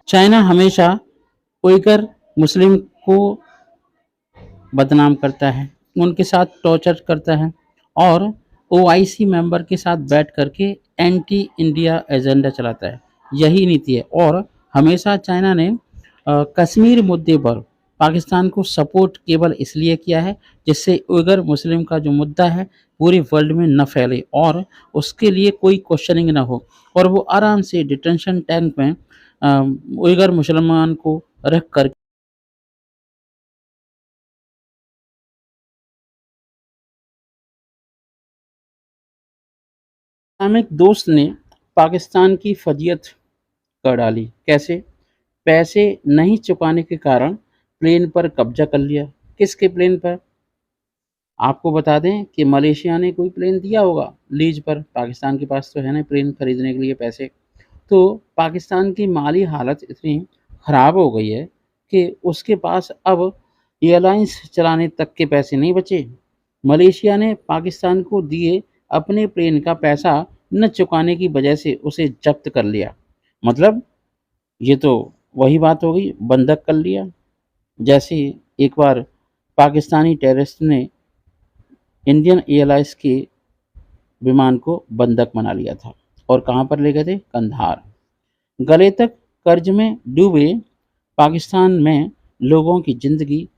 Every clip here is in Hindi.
चाइना हमेशा उइगर मुस्लिम को बदनाम करता है, उनके साथ टॉर्चर करता है और ओआईसी मेंबर के साथ बैठ करके एंटी इंडिया एजेंडा चलाता है। यही नीति है और हमेशा चाइना ने कश्मीर मुद्दे पर पाकिस्तान को सपोर्ट केवल इसलिए किया है जिससे उइगर मुस्लिम का जो मुद्दा है पूरे वर्ल्ड में न फैले और उसके लिए कोई क्वेश्चनिंग ना हो और वो आराम से डिटेंशन टैंक में उइगर मुसलमान को रख कर इस्लामिक दोस्त ने पाकिस्तान की फजीहत कर डाली। कैसे? पैसे नहीं चुकाने के कारण प्लेन पर कब्जा कर लिया। किसके प्लेन पर? आपको बता दें कि मलेशिया ने कोई प्लेन दिया होगा लीज पर। पाकिस्तान के पास तो है ना प्लेन खरीदने के लिए पैसे। तो पाकिस्तान की माली हालत इतनी खराब हो गई है कि उसके पास अब एयरलाइंस चलाने तक के पैसे नहीं बचे। मलेशिया ने पाकिस्तान को दिए अपने प्लेन का पैसा न चुकाने की वजह से उसे जब्त कर लिया। मतलब ये तो वही बात हो गई, बंधक कर लिया। जैसे एक बार पाकिस्तानी टेररिस्ट ने इंडियन एयरलाइंस के विमान को बंधक बना लिया था और कहाँ पर ले गए थे? कंधार। गले तक कर्ज में डूबे पाकिस्तान में लोगों की जिंदगी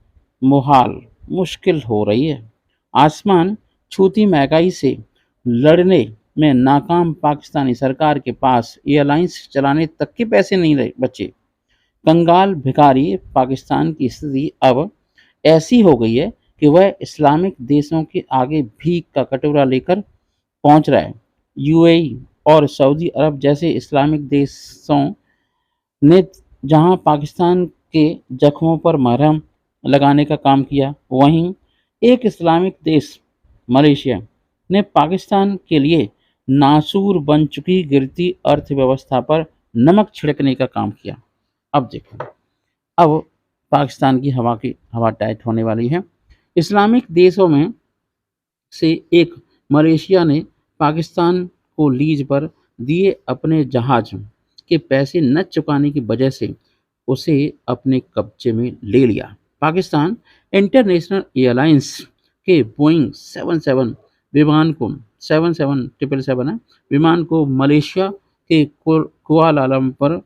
मुहाल मुश्किल हो रही है। आसमान छूती महंगाई से लड़ने में नाकाम पाकिस्तानी सरकार के पास एयरलाइंस चलाने तक के पैसे नहीं रहे बचे। कंगाल भिखारी पाकिस्तान की स्थिति अब ऐसी हो गई है कि वह इस्लामिक देशों के आगे भीख का कटोरा लेकर पहुंच रहा है। यूएई और सऊदी अरब जैसे इस्लामिक देशों ने जहां पाकिस्तान के जख्मों पर मरहम लगाने का काम किया, वहीं एक इस्लामिक देश मलेशिया ने पाकिस्तान के लिए नासूर बन चुकी गिरती अर्थव्यवस्था पर नमक छिड़कने का काम किया। अब देखो, अब पाकिस्तान की हवा टाइट होने वाली है। इस्लामिक देशों में से एक मलेशिया ने पाकिस्तान को लीज पर दिए अपने जहाज के पैसे न चुकाने की वजह से उसे अपने कब्जे में ले लिया। पाकिस्तान इंटरनेशनल एयरलाइंस के बोइंग 77 विमान को 777 है विमान को मलेशिया के कुआलालंपुर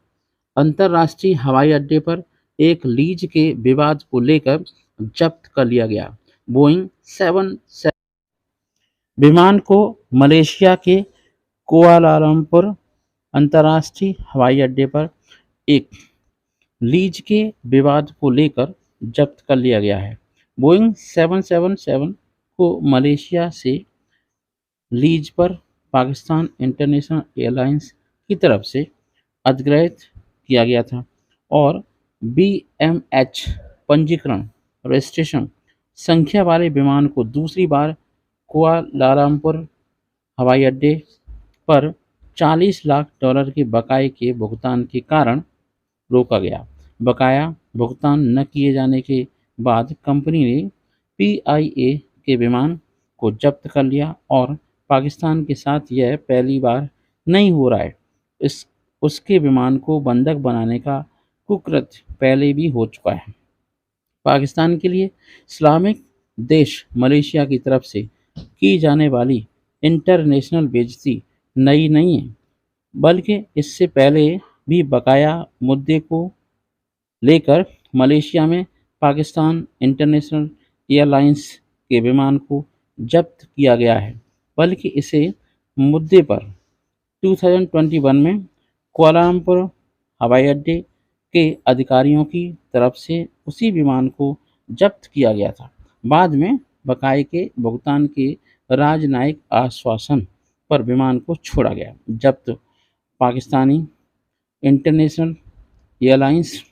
अंतर्राष्ट्रीय हवाई अड्डे पर एक लीज के विवाद को लेकर जब्त कर लिया गया। बोइंग 7 विमान को मलेशिया के कुआलालंपुर अंतर्राष्ट्रीय हवाई अड्डे पर एक लीज के विवाद को लेकर जब्त कर लिया गया है। बोइंग 777 को मलेशिया से लीज पर पाकिस्तान इंटरनेशनल एयरलाइंस की तरफ से अधिग्रहित किया गया था और बीएमएच पंजीकरण रजिस्ट्रेशन संख्या वाले विमान को दूसरी बार कुआलालंपुर हवाई अड्डे पर 40 लाख डॉलर के बकाये के भुगतान के कारण रोका गया। बकाया भुगतान न किए जाने के बाद कंपनी ने पीआईए के विमान को जब्त कर लिया और पाकिस्तान के साथ यह पहली बार नहीं हो रहा है। इस उसके विमान को बंधक बनाने का कुकृत्य पहले भी हो चुका है। पाकिस्तान के लिए इस्लामिक देश मलेशिया की तरफ से की जाने वाली इंटरनेशनल बेइज्जती नई नहीं है, बल्कि इससे पहले भी बकाया मुद्दे को लेकर मलेशिया में पाकिस्तान इंटरनेशनल एयरलाइंस के विमान को जब्त किया गया है। बल्कि इसे मुद्दे पर 2021 में कुआलालंपुर हवाई अड्डे के अधिकारियों की तरफ से उसी विमान को जब्त किया गया था। बाद में बकाये के भुगतान के राजनयिक आश्वासन पर विमान को छोड़ा गया। जब्त पाकिस्तानी इंटरनेशनल एयरलाइंस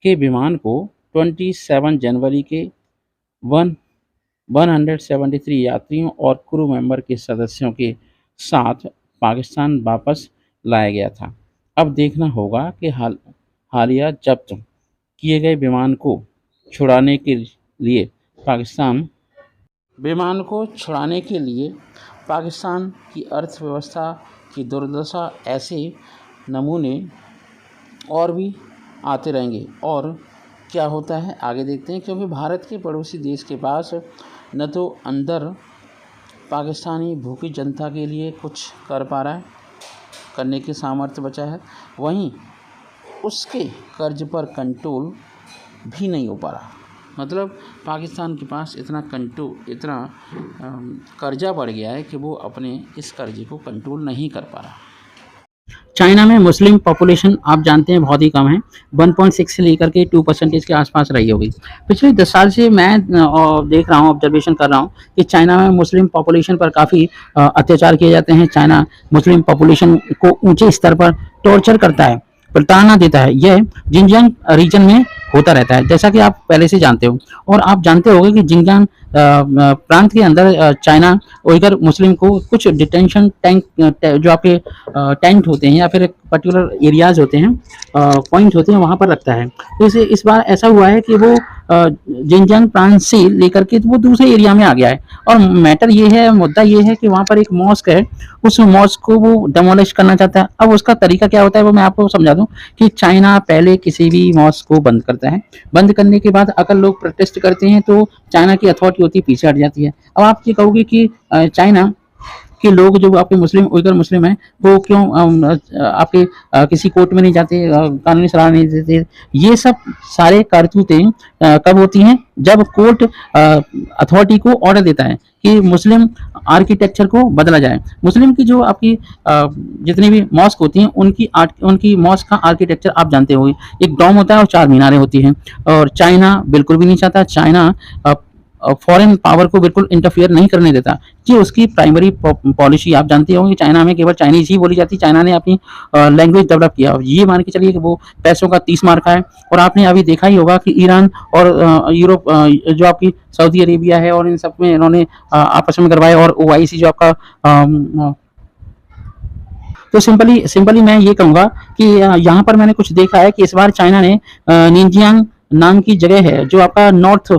के विमान को 27 जनवरी के 173 यात्रियों और क्रू मेंबर के सदस्यों के साथ पाकिस्तान वापस लाया गया था। अब देखना होगा कि हालिया जब्त किए गए विमान को छुड़ाने के लिए पाकिस्तान पाकिस्तान की अर्थव्यवस्था की दुर्दशा ऐसे नमूने और भी आते रहेंगे। और क्या होता है आगे देखते हैं, क्योंकि भारत के पड़ोसी देश के पास न तो अंदर पाकिस्तानी भूखी जनता के लिए कुछ कर पा रहा है, करने की सामर्थ्य बचा है, वहीं उसके कर्ज पर कंट्रोल भी नहीं हो पा रहा। मतलब पाकिस्तान के पास इतना कर्जा बढ़ गया है कि वो अपने इस कर्जे को कंट्रोल नहीं कर पा रहा। चाइना में मुस्लिम पॉपुलेशन आप जानते हैं बहुत ही कम है, 1.6 से लेकर के 2% के आसपास रही होगी। पिछले 10 साल से मैं देख रहा हूँ, ऑब्जर्वेशन कर रहा हूँ कि चाइना में मुस्लिम पॉपुलेशन पर काफ़ी अत्याचार किए जाते हैं। चाइना मुस्लिम पॉपुलेशन को ऊंचे स्तर पर टॉर्चर करता है, प्रताड़ना देता है। यह जिनजियांग रीजन में होता रहता है, जैसा कि आप पहले से जानते हो। और आप जानते होंगे कि जिनजियांग प्रांत के अंदर चाइना उइगर मुस्लिम को कुछ डिटेंशन टैंक जो आपके टेंट होते हैं या फिर पर्टिकुलर एरियाज होते हैं, पॉइंट होते हैं, वहाँ पर रखता है। तो इस बार ऐसा हुआ है कि वो जिनजियांग प्रांत से लेकर के वो दूसरे एरिया में आ गया है। और मैटर ये है, मुद्दा ये है कि वहाँ पर एक मॉस्क है, उस मॉस्क को वो डेमोलिश करना चाहता है। अब उसका तरीका क्या होता है वो मैं आपको समझा दूं कि चाइना पहले किसी भी मॉस्क को बंद करता है, बंद करने के बाद अगर लोग प्रोटेस्ट करते हैं तो चाइना की अथॉरिटी होती है पीछे हट जाती है। अब आप ये कहोगे कि चाइना कि लोग जो आपके मुस्लिम उइगर मुस्लिम हैं वो क्यों आपके किसी कोर्ट में नहीं जाते, कानूनी सलाह नहीं देते। ये सब सारे करतूतें कब होती हैं, जब कोर्ट अथॉरिटी को ऑर्डर देता है कि मुस्लिम आर्किटेक्चर को बदला जाए। मुस्लिम की जो आपकी जितनी भी मॉस्क होती हैं उनकी मॉस्क का आर्किटेक्चर आप जानते होंगे, एक डोम होता है और 4 मीनारें होती हैं। और चाइना बिल्कुल भी नहीं चाहता, चाइना फॉरेन पावर को बिल्कुल इंटरफियर नहीं करने देता। ये उसकी प्राइमरी पॉलिसी आप जानते होंगे। चाइना में केवल चाइनीज ही बोली जाती है। चाइना ने अपनी लैंग्वेज डेवलप किया, ये मान के चलिए कि वो पैसों का 30 मार्का है। और आपने अभी देखा ही होगा कि ईरान और यूरोप जो आपकी सऊदी अरेबिया है और इन सब में इन्होंने आपस में करवाए। और ओआईसी जो आपका तो सिंपली मैं ये कहूँगा कि यहाँ पर मैंने कुछ देखा है कि इस बार चाइना ने निंजियांग नाम की जगह है जो आपका नॉर्थ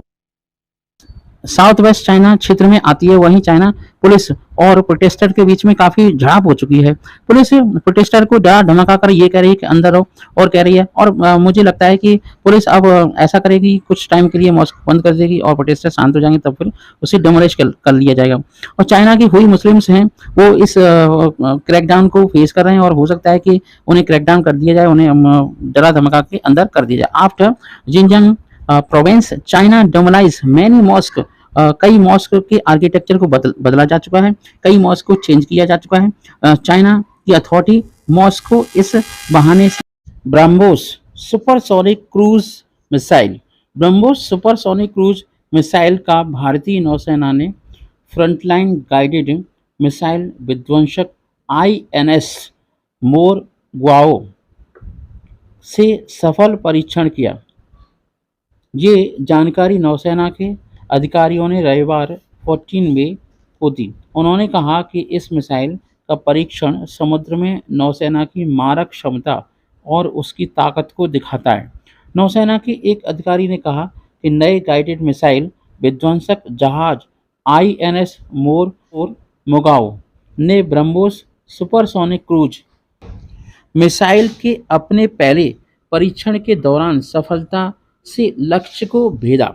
साउथ वेस्ट चाइना क्षेत्र में आती है, वहीं चाइना पुलिस और प्रोटेस्टर के बीच में काफी झड़प हो चुकी है। पुलिस प्रोटेस्टर को डरा धमका कर ये कह रही है कि अंदर रहो और कह रही है। और मुझे लगता है कि पुलिस अब ऐसा करेगी, कुछ टाइम के लिए मॉस्क बंद कर देगी और प्रोटेस्टर शांत हो जाएंगे, तब फिर उसे डेमोलिश कर लिया जाएगा। और चाइना की हुई मुस्लिम्स हैं वो इस क्रैकडाउन को फेस कर रहे हैं और हो सकता है कि उन्हें क्रैकडाउन कर दिया जाए, उन्हें डरा धमका के अंदर कर दिया जाए। After Xinjiang province China demolise many mosque, कई मॉस्क के आर्किटेक्चर को बदला जा चुका है, कई मॉस्क को चेंज किया जा चुका है। चाइना की अथॉरिटी मॉस्क को इस बहाने से BrahMos supersonic cruise missile BrahMos supersonic cruise missile का भारतीय नौसेना ने फ्रंटलाइन गाइडेड मिसाइल विध्वंसक आईएनएस मोर ग्वाओ से सफल परीक्षण किया। ये जानकारी नौसेना के अधिकारियों ने रविवार 14 मई को दी। उन्होंने कहा कि इस मिसाइल का परीक्षण समुद्र में नौसेना की मारक क्षमता और उसकी ताकत को दिखाता है। नौसेना के एक अधिकारी ने कहा कि नए गाइडेड मिसाइल विध्वंसक जहाज आईएनएस मोर और मुगाओ ने ब्रह्मोस सुपरसोनिक क्रूज मिसाइल के अपने पहले परीक्षण के दौरान सफलता से लक्ष्य को भेदा।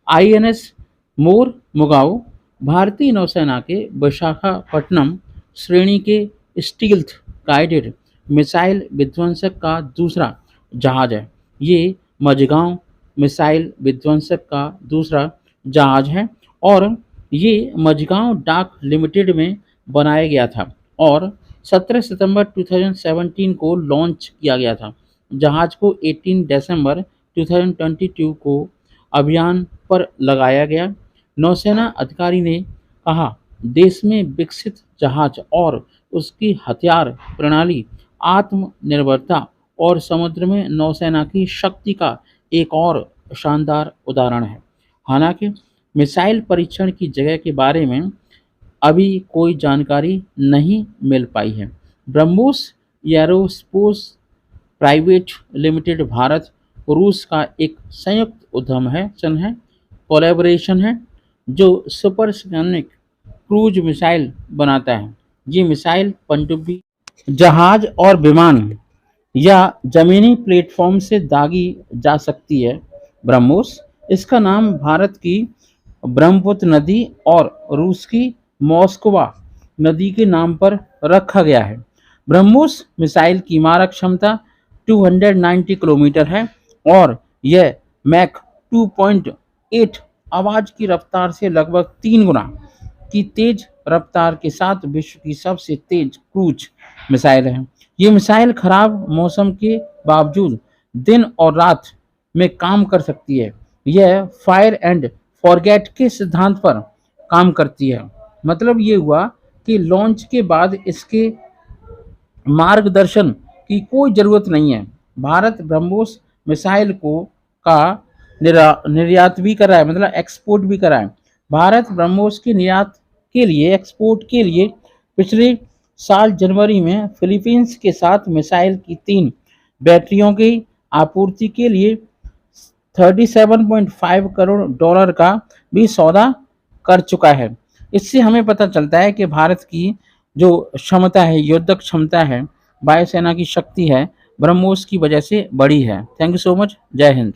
आईएनएस मोर मुगाओ भारतीय नौसेना के विशाखापट्टनम श्रेणी के स्टील्थ गाइडेड मिसाइल विध्वंसक का दूसरा जहाज है। ये मझगांव मिसाइल विध्वंसक का दूसरा जहाज है और ये मझगांव डाक लिमिटेड में बनाया गया था और 17 सितंबर 2017 को लॉन्च किया गया था। जहाज को 18 दिसंबर 2022 को अभियान पर लगाया गया। नौसेना अधिकारी ने कहा, देश में विकसित जहाज और उसकी हथियार प्रणाली आत्मनिर्भरता और समुद्र में नौसेना की शक्ति का एक और शानदार उदाहरण है। हालांकि मिसाइल परीक्षण की जगह के बारे में अभी कोई जानकारी नहीं मिल पाई है। BrahMos aerospace private limited Bharat रूस का एक संयुक्त उद्यम है कोलैबोरेशन है जो सुपरसोनिक क्रूज मिसाइल बनाता है। ये मिसाइल पनडुब्बी जहाज और विमान या जमीनी प्लेटफॉर्म से दागी जा सकती है। ब्रह्मोस, इसका नाम भारत की ब्रह्मपुत्र नदी और रूस की मॉस्कवा नदी के नाम पर रखा गया है। ब्रह्मोस मिसाइल की मारक क्षमता 290 किलोमीटर है और यह मैक 2.8 आवाज की रफ्तार से लगभग 3 गुना की तेज रफ्तार के साथ विश्व की सबसे तेज क्रूज मिसाइल है। ये मिसाइल खराब मौसम के बावजूद दिन और रात में काम कर सकती है। यह फायर एंड फॉरगेट के सिद्धांत पर काम करती है। मतलब ये हुआ कि लॉन्च के बाद इसके मार्गदर्शन की कोई ज़रूरत नहीं है। भारत ब्रह्मोस मिसाइल को का निर्यात भी कर रहा है, मतलब एक्सपोर्ट भी कर रहा है। भारत ब्रह्मोस के निर्यात के लिए, एक्सपोर्ट के लिए पिछले साल जनवरी में फिलीपींस के साथ मिसाइल की 3 बैटरियों की आपूर्ति के लिए 37.5 करोड़ डॉलर का भी सौदा कर चुका है। इससे हमें पता चलता है कि भारत की जो क्षमता है, युद्धक क्षमता है, वायुसेना की शक्ति है, ब्रह्मोस की वजह से बड़ी है। Thank you so much. जय हिंद।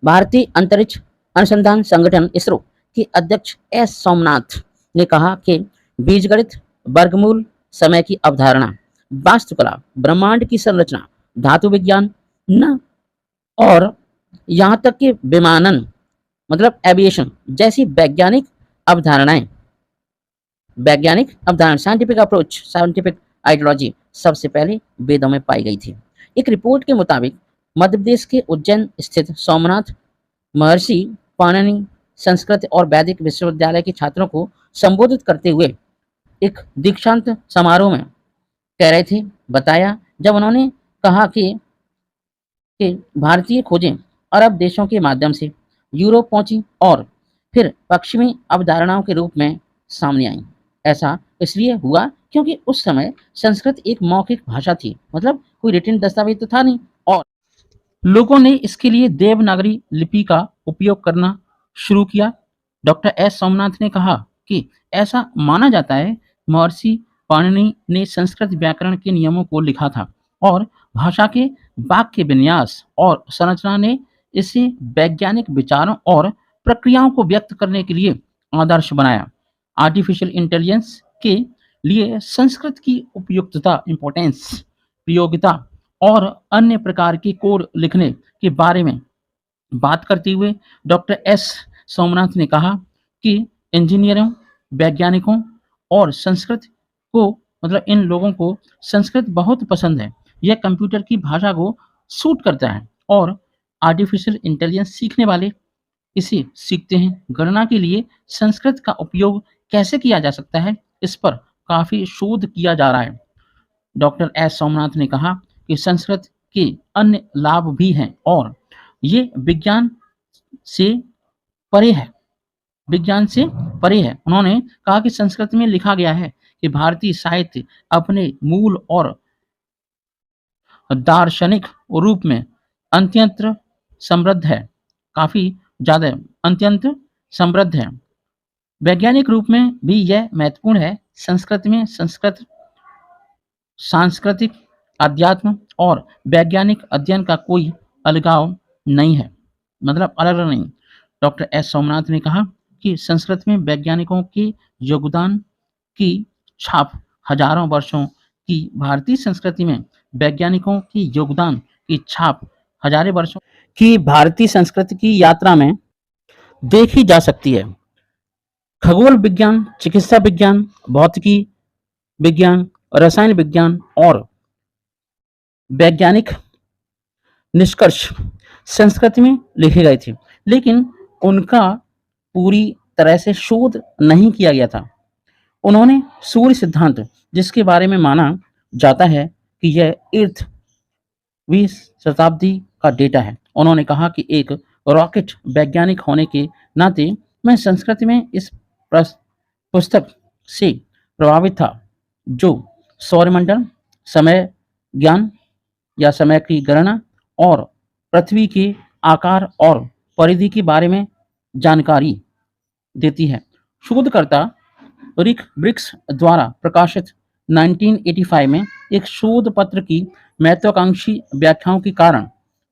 भारतीय अंतरिक्ष अनुसंधान संगठन इसरो के अध्यक्ष एस सोमनाथ ने कहा कि बीजगणित, वर्गमूल, समय की अवधारणा, वास्तुकला, ब्रह्मांड की संरचना, धातु विज्ञान न और यहाँ तक कि विमानन मतलब एविएशन जैसी वैज्ञानिक अवधारणा साइंटिफिक अप्रोच, साइंटिफिक आइडियोलॉजी सबसे पहले वेदों में पाई गई थी। एक रिपोर्ट के मुताबिक मध्य प्रदेश के उज्जैन स्थित सोमनाथ महर्षि पाणिनि संस्कृत और वैदिक विश्वविद्यालय के छात्रों को संबोधित करते हुए एक दीक्षांत समारोह में कह रहे थे, बताया जब उन्होंने कहा कि भारतीय खोजें अरब देशों के माध्यम से यूरोप पहुंची और फिर पश्चिमी अवधारणाओं के रूप में सामने आई। ऐसा इसलिए हुआ क्योंकि उस समय संस्कृत एक मौखिक भाषा थी, मतलब कोई रिटन दस्तावेज तो था नहीं, और लोगों ने इसके लिए देवनागरी लिपि का उपयोग करना शुरू किया। डॉक्टर एस सोमनाथ ने कहा कि ऐसा माना जाता है महर्षि पाणिनि ने संस्कृत व्याकरण के नियमों को लिखा था और भाषा के वाक्य विन्यास और संरचना ने इसे वैज्ञानिक विचारों और प्रक्रियाओं को व्यक्त करने के लिए आदर्श बनाया। आर्टिफिशियल इंटेलिजेंस के लिए संस्कृत की उपयुक्तता, इम्पोर्टेंस, प्रयोगिता और अन्य प्रकार के कोड लिखने के बारे में बात करते हुए डॉक्टर एस सोमनाथ ने कहा कि इंजीनियरों, वैज्ञानिकों और संस्कृत को, मतलब इन लोगों को संस्कृत बहुत पसंद है। यह कंप्यूटर की भाषा को सूट करता है और आर्टिफिशियल इंटेलिजेंस सीखने वाले इसे सीखते हैं। गणना के लिए संस्कृत का उपयोग कैसे किया जा सकता है, इस पर काफ़ी शोध किया जा रहा है। डॉक्टर एस सोमनाथ ने कहा कि संस्कृत के अन्य लाभ भी हैं और ये से परे है विज्ञान से परे है। उन्होंने कहा कि संस्कृत में लिखा गया है कि भारतीय साहित्य अपने मूल और दार्शनिक रूप में अत्यंत समृद्ध है, काफ़ी ज़्यादा अत्यंत समृद्ध है। वैज्ञानिक रूप में भी यह महत्वपूर्ण है। संस्कृत में संस्कृत सांस्कृतिक, अध्यात्म और वैज्ञानिक अध्ययन का कोई अलगाव नहीं है, मतलब अलग नहीं। डॉक्टर एस सोमनाथ ने कहा कि संस्कृत में वैज्ञानिकों के योगदान की छाप हजारों वर्षों की भारतीय संस्कृति में वैज्ञानिकों के योगदान की छाप हजारों वर्षों की भारतीय संस्कृति की यात्रा में देखी जा सकती है। खगोल विज्ञान, चिकित्सा विज्ञान, भौतिकी विज्ञान, रसायन विज्ञान और वैज्ञानिक निष्कर्ष संस्कृत में लिखे गए थे, लेकिन उनका पूरी तरह से शोध नहीं किया गया था। उन्होंने सूर्य सिद्धांत, जिसके बारे में माना जाता है कि यह 8वीं शताब्दी का डेटा है, उन्होंने कहा कि एक रॉकेट वैज्ञानिक होने के नाते मैं संस्कृत में इस पुस्तक से प्रभावित था, जो सौरमंडल, समय ज्ञान या समय की गणना और पृथ्वी के आकार और परिधि के बारे में जानकारी देती है। शोधकर्ता रिक ब्रिक्स द्वारा प्रकाशित 1985 में एक शोध पत्र की महत्वाकांक्षी व्याख्याओं के कारण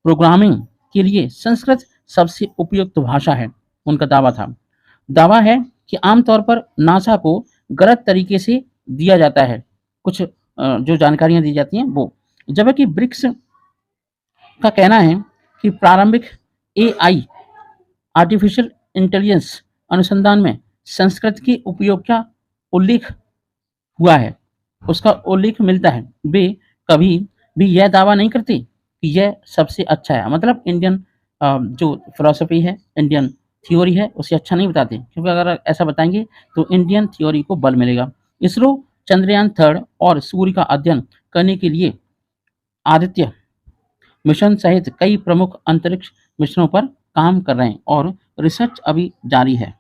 प्रोग्रामिंग के लिए संस्कृत सबसे उपयुक्त भाषा है, उनका दावा था। दावा है कि आमतौर पर नासा को गलत तरीके से दिया जाता है, कुछ जो जानकारियाँ दी जाती हैं वो। जबकि ब्रिक्स का कहना है कि प्रारंभिक एआई आर्टिफिशियल इंटेलिजेंस अनुसंधान में संस्कृत के उपयोग का उल्लेख हुआ है, उसका उल्लेख मिलता है। वे कभी भी यह दावा नहीं करते कि यह सबसे अच्छा है। मतलब इंडियन जो फिलॉसफी है, इंडियन थ्योरी है, उसे अच्छा नहीं बताते, क्योंकि अगर ऐसा बताएँगे तो इंडियन थ्योरी को बल मिलेगा। इसरो चंद्रयान 3 और सूर्य का अध्ययन करने के लिए आदित्य मिशन सहित कई प्रमुख अंतरिक्ष मिशनों पर काम कर रहे हैं और रिसर्च अभी जारी है।